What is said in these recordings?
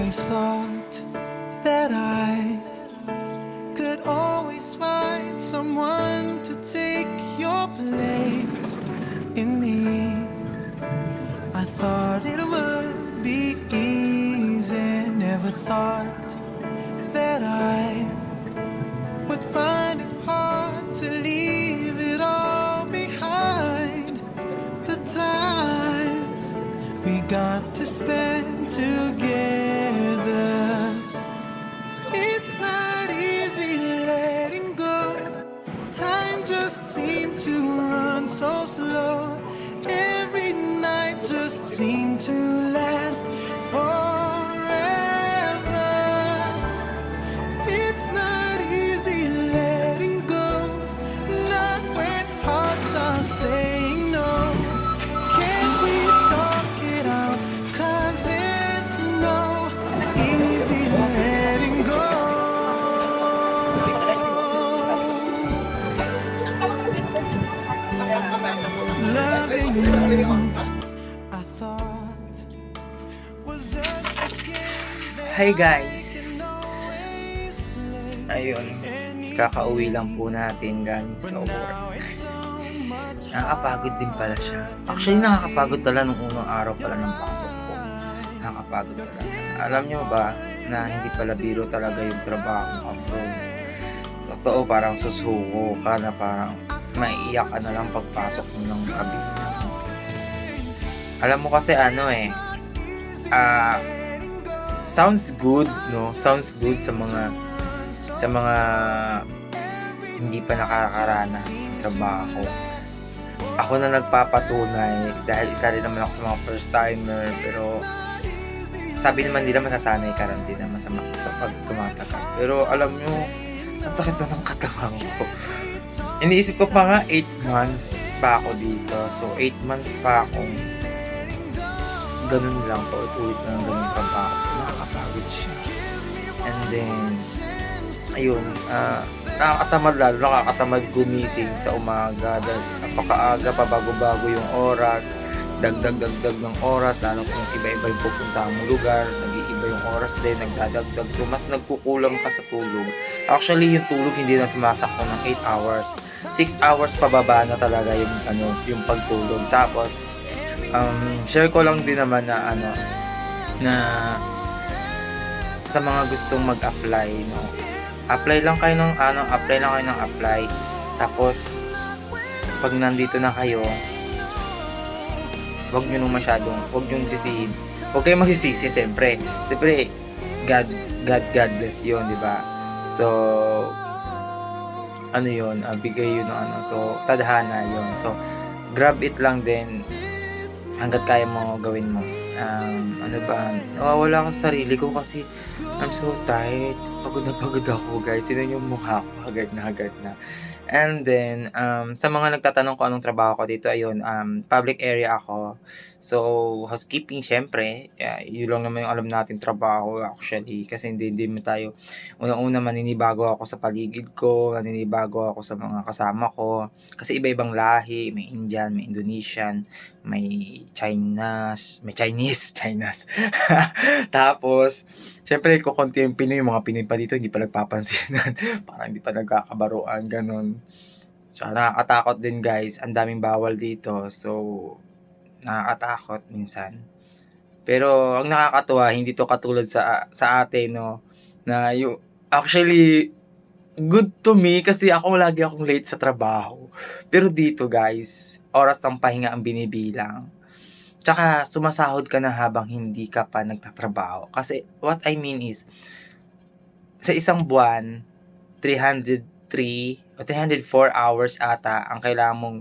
always thought that I could always find someone to take your place in me. I thought it would be easy, never thought that I would find it hard to leave it all behind. The times we got to spend together, it's not easy letting go. Time just seemed to run so slow. Every night just seemed to last forever. It's not easy letting go, not when hearts are saying no. Can't we talk it out? 'Cause it's no easy letting go. Loving you, I thought was just a game that Hi guys! always play. Ayun, kakauwi lang po natin galing sa work. Nakakapagod din pala siya. Actually, nakakapagod pala nung unang araw pala ng pasok ko. Nakakapagod talaga. Alam nyo ba na hindi pala biro talaga yung trabaho ng abroad? Totoo, parang susuko ka na parang maiiyak ka na lang pagpasok mo ng kabina. Alam mo kasi sounds good, no? Sounds good sa mga hindi pa nakakaranas ng trabaho. Ako na nagpapatunay dahil isa rin naman ako sa mga first timer, pero sabi naman nila masasanay ka rin din naman sa pag tumatagal. Pero alam nyo, ang sakit na ng katawan ko. Iniisip ko pa nga 8 months pa ako dito. So 8 months pa akong ganun lang, paulit-ulit na ng ganun trabaho. So nakakapagod siya. And then, ayun, nakakatamad lalo, nakakatamad gumising sa umaga dahil napakaaga, pabago-bago yung oras, dagdag ng oras, lalo kung iba-iba yung pupunta mong lugar, nag-iiba yung oras din, nagdadagdag, so mas nagkukulang ka sa tulog. Actually, yung tulog hindi na sumasakto ng 8 hours, 6 hours pababa na talaga yung pagtulog. Tapos, share ko lang din naman na sa mga gustong mag-apply, no, apply lang kayo ng apply. Tapos pag nandito na kayo, wag nyo sisihin. Huwag kayong magsisisi, siyempre God bless yun, di ba? So bigay yun so tadhana yun. So grab it lang din hanggat kaya mo gawin mo. Nawawala ako sa sarili ko kasi I'm so tired. Pagod na pagod ako, guys. Sino yung mukha ko? Haggard na. And then, sa mga nagtatanong ko anong trabaho ko dito, ayun, public area ako. So, housekeeping, syempre. Yun lang naman yung alam natin trabaho, actually. Kasi hindi mo tayo, unang-una maninibago ako sa paligid ko, maninibago ako sa mga kasama ko. Kasi iba-ibang lahi, may Indian, may Indonesian, may Chinese. Tapos, syempre, kukunti yung Pinoy, yung mga Pinoy pa dito, hindi pa nagpapansinan. Parang hindi pa nagkakabaruan, ganun. Tsaka nakakatakot din, guys. Ang daming bawal dito. So, nakakatakot minsan. Pero, ang nakakatuwa, hindi to katulad sa atin, no? Na actually, good to me kasi lagi akong late sa trabaho. Pero dito, guys, oras ng pahinga ang binibilang. Tsaka sumasahod ka na habang hindi ka pa nagtatrabaho. Kasi what I mean is, sa isang buwan, 303 o 304 hours ata ang kailangan mong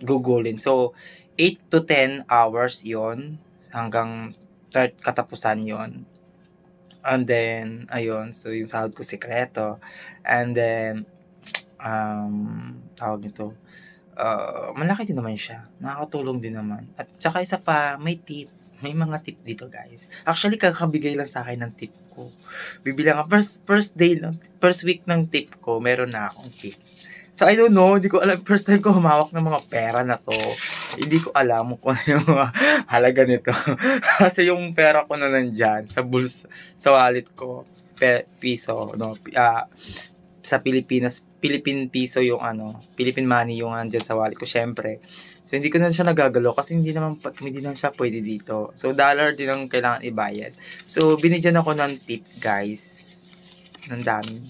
gugulin. So, 8 to 10 hours yon hanggang katapusan yon. And then, ayun, so yung sahod ko sikreto. And then, tawag nito, malaki din naman siya. Nakakatulong din naman. At saka isa pa, may tip. May mga tip dito, guys. Actually, kakabigay lang sa akin ng tip ko. Bibilang first week ng tip ko, meron na akong tip. So, I don't know, hindi ko alam, first time ko humawak ng mga pera na 'to. Hindi ko alam kung ano yung mga halaga nito. Kasi yung pera ko na nandiyan sa sa wallet ko, piso 'no, sa Pilipinas, Philippine piso yung ano, Philippine money yung nandiyan sa wallet ko siyempre. So, hindi ko na siya nagagalaw kasi hindi naman siya puwede dito. So, dollar din ang kailangan ibayad. So, binigyan ako ng tip, guys, ng dami.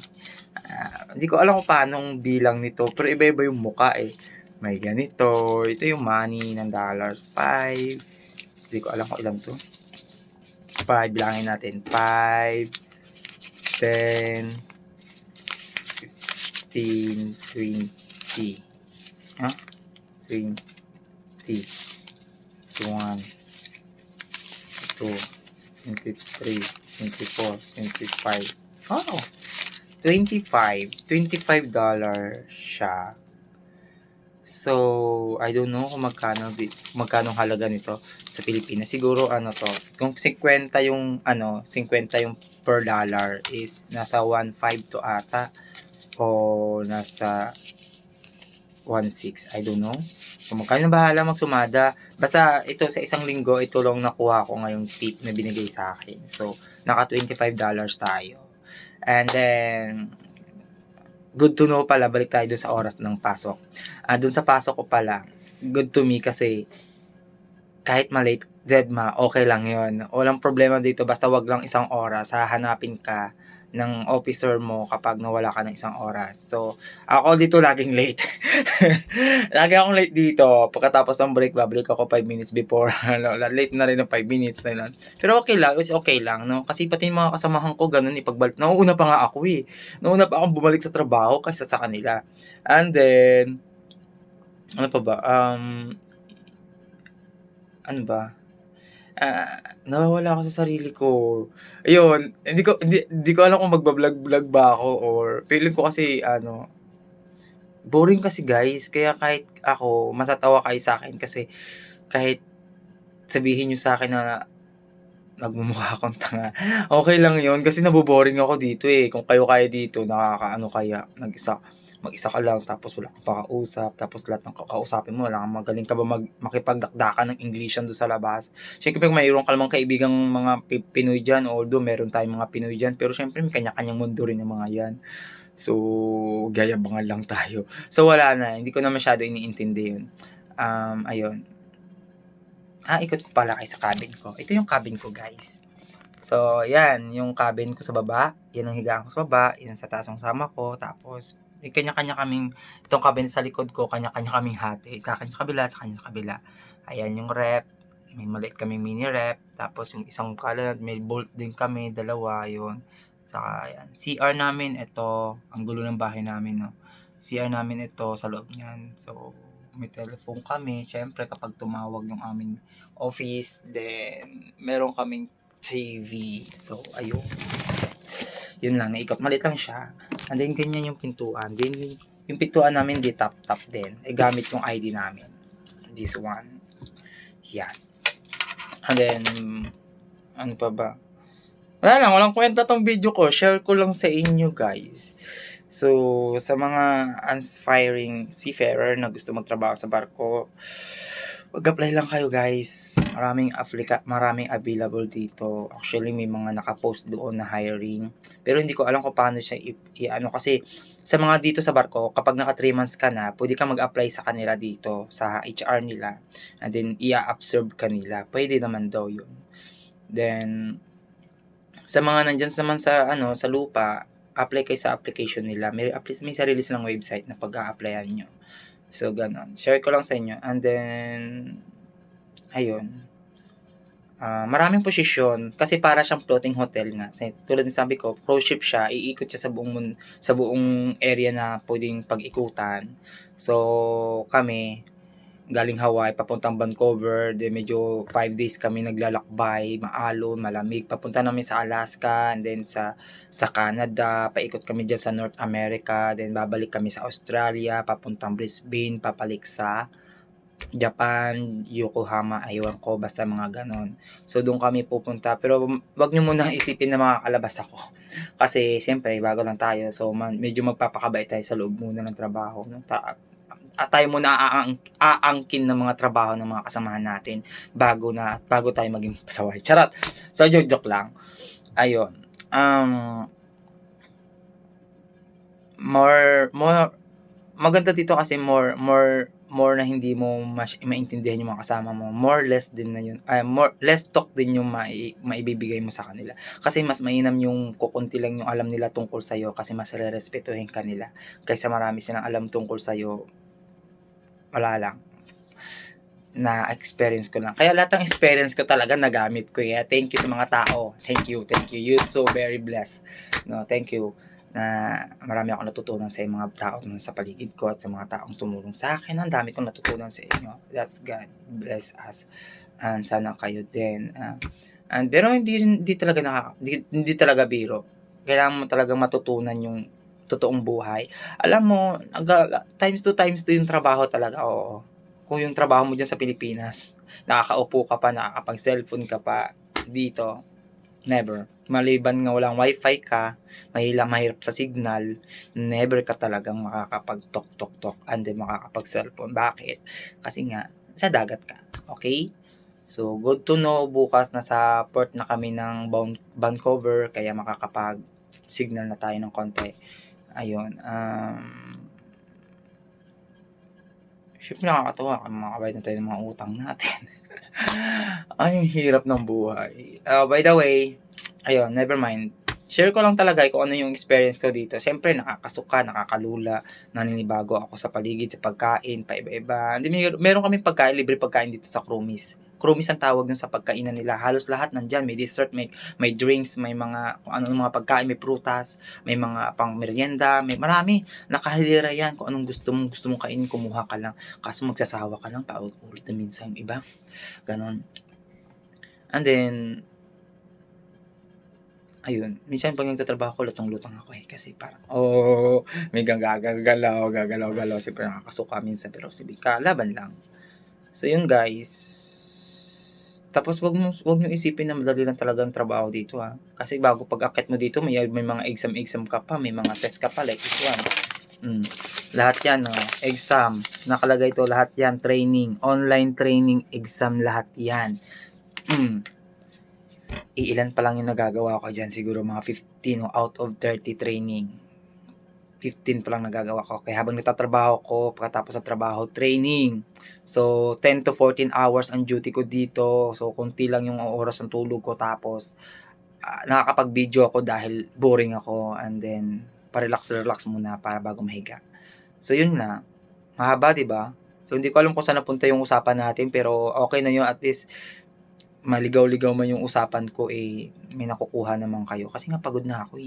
Hindi ko alam kung paanong bilang nito, pero iba-iba yung muka eh. May ganito, ito yung money ng dollar, 5. Hindi ko alam kung ilan to. 5, bilangin natin. 5, 10, 15, 20. Ha? 20, 21, 22, 23, 24, 25. Oh, $25 siya. So, I don't know kung magkano halaga nito sa Pilipinas. Siguro ano to, kung 50 yung 50 yung per dollar is nasa 1.5 to ata o nasa 1.6, I don't know. Kung magkano, bahala magsumada. Basta ito sa isang linggo, ito lang nakuha ko ngayong tip na binigay sa akin. So, naka $25 tayo. And then, good to know pala, balik tayo dun sa oras ng pasok. Dun sa pasok ko pala, good to me kasi kahit malate, okay lang yon. Walang problema dito, basta wag lang isang oras, hahanapin ka ng officer mo kapag nawala ka ng isang oras. So, ako dito laging late. Lagi akong late dito. Pagkatapos ng break, babalik ako 5 minutes before. Late na rin ng 5 minutes na lang. Pero okay lang, is okay lang, no? Kasi pati yung mga kasamahan ko, ganun, ipagbalik. Nauuna pa nga ako eh. Nauuna pa akong bumalik sa trabaho kaysa sa kanila. And then, ano pa ba? Ano ba? Nawawala ako sa sarili ko. Ayun, hindi ko alam kung magba-vlog ba ako or feeling ko kasi boring kasi guys. Kaya kahit ako, matatawa kayo sa akin kasi kahit sabihin niyo sa akin na nagmumukha akong tanga, okay lang yun kasi naboboring ako dito eh. Kung kayo dito, nakakaano kaya, mag-isa ka lang, tapos wala kang pakausap, tapos lahat ng kakausapin mo, wala kang magaling ka ba makipagdakdakan ng Englishan doon sa labas. Siyempre, mayroon ka namang kaibigang mga Pinoy dyan, although meron tayong mga Pinoy dyan, pero siyempre may kanya-kanyang mundo rin yung mga yan. So, gayabangan lang tayo. So, wala na, hindi ko na masyado iniintindi yun. Ayun. Ikot ko pala kayo sa cabin ko. Ito yung cabin ko, guys. So, yan, yung cabin ko sa baba, yan ang higaan ko sa baba, yan sa taas ng sama ko, tapos may kanya-kanya kaming, itong cabin sa likod ko, kanya-kanya kaming hati. Sa akin sa kabila, sa kanya sa kabila. Ayan yung rep, may maliit kaming mini rep, tapos yung isang kalan, may bolt din kami, dalawa, yun. Saka, ayan. CR namin, ito, ang gulo ng bahay namin, no. CR namin ito sa loob niyan. So, may telephone kami. Syempre, kapag tumawag yung aming office, then, meron kaming TV. So, ayun. Yun lang, naikot. Malit lang siya. And then, ganyan yung pintuan. Then, yung pintuan namin, di top din. Gamit yung ID namin. This one. Yan. And then, ano pa ba? Wala lang, walang kwenta tong video ko. Share ko lang sa inyo, guys. So, sa mga aspiring seafarer na gusto magtrabaho sa barko, mag-apply lang kayo, guys. Maraming available dito. Actually, may mga nakapost doon na hiring. Pero hindi ko alam kung paano siya kasi sa mga dito sa barko, kapag naka 3 months ka na, pwede ka mag-apply sa kanila dito, sa HR nila. And then, i-absorb ka nila. Pwede naman daw yun. Then, sa mga nandyan naman sa lupa, apply kayo sa application nila. May sarili silang website na pag-a-applyan nyo. So, ganon. Share ko lang sa inyo. And then, ayun. Maraming posisyon. Kasi para siyang floating hotel nga. Tulad ng sabi ko, cruise ship siya. Iikot siya sa buong area na pwedeng pag-ikutan. So, kami, galing Hawaii, papuntang Vancouver, then medyo 5 days kami naglalakbay, maalon, malamig, papunta namin sa Alaska, and then sa Canada, paikot kami dyan sa North America, then babalik kami sa Australia, papuntang Brisbane, papalik sa Japan, Yokohama, aywan ko, basta mga ganon. So, doon kami pupunta. Pero, wag nyo muna isipin na makakalabas ako. Kasi, siyempre, bago lang tayo. So, medyo magpapakabait tayo sa loob muna ng trabaho. No? Tayo muna aangkin ng mga trabaho ng mga kasamahan natin bago tayo maging pasaway. Charot! So, joke lang. Ayun. Maganda dito kasi more na hindi mo maintindihan yung mga kasama mo, more less din na yun, more less talk din yung maibibigay mo sa kanila, kasi mas mainam yung kukunti lang yung alam nila tungkol sa'yo, kasi mas rerespetuhin ka nila kaysa marami silang alam tungkol sa'yo. Wala lang, na experience ko lang, kaya lahat ng experience ko talaga nagamit ko. Thank you sa mga tao, thank you, you're so very blessed, no, thank you na marami akong natutunan sa mga tao sa paligid ko at sa mga taong tumulong sa akin. Ang dami kong natutunan sa inyo. That's God bless us. And sana kayo din. Pero hindi talaga biro. Kailangan mo talaga matutunan yung totoong buhay. Alam mo, times 2 yung trabaho talaga. Oo. Kung yung trabaho mo dyan sa Pilipinas, nakakaupo ka pa, nakakapag-cellphone ka pa dito, never. Maliban nga walang wifi ka, mahirap sa signal, never ka talagang makakapag-tok and then makakapag-cellphone. Bakit? Kasi nga, sa dagat ka. Okay? So, good to know, bukas nasa port na kami ng Vancouver, kaya makakapag-signal na tayo ng konti. Ayun. Siyempre nakakatawa kung makabayad na tayo ng mga utang natin. Ay, hirap ng buhay. By the way, ayun, never mind. Share ko lang talaga kung ano yung experience ko dito. Siyempre, nakakasuka, nakakalula, naninibago ako sa paligid, sa pagkain, paiba-iba. Meron kami pagkain, libre pagkain dito sa Crewmies. Crewmies ang tawag dun sa pagkainan nila. Halos lahat nandyan. May dessert, may drinks, may mga, kung ano mga pagkain, may prutas, may mga pang merienda, may marami. Nakahilira yan. Kung anong gusto mong kainin, kumuha ka lang. Kaso magsasawa ka lang, paulit na minsan yung iba. Ganon. And then, ayun, minsan pag nagtatrabaho ko, lutong-lutong ako kasi parang, may gagalaw, siyempre nakakasuka minsan, pero sabi ka, laban lang. So yun guys, tapos wag nyo isipin na madali lang talaga ang trabaho dito kasi bago pag-akit mo dito, may mga exam ka pa, may mga test ka pa, like this one. Lahat yan, exam, nakalagay to, lahat yan, training, online training, exam, lahat yan. Ilan pa lang yung nagagawa ko dyan, siguro mga 15 out of 30 training. 15 pa lang nagagawa ko. Kaya habang nagtatrabaho ko, pagkatapos sa trabaho, training. So, 10 to 14 hours ang duty ko dito. So, konti lang yung oras ng tulog ko. Tapos, nakakapag-video ako dahil boring ako. And then, pa-relax muna para bago mahiga. So, yun na. Mahaba, diba? So, hindi ko alam kung saan napunta yung usapan natin. Pero, okay na yun. At least, maligaw-ligaw man yung usapan ko, may nakukuha naman kayo. Kasi nga, pagod na ako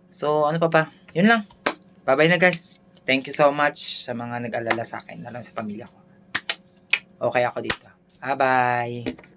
So, ano pa? Yun lang. Bye-bye na guys. Thank you so much sa mga nag-alala sa akin, lalo sa pamilya ko. Okay ako dito. Bye-bye.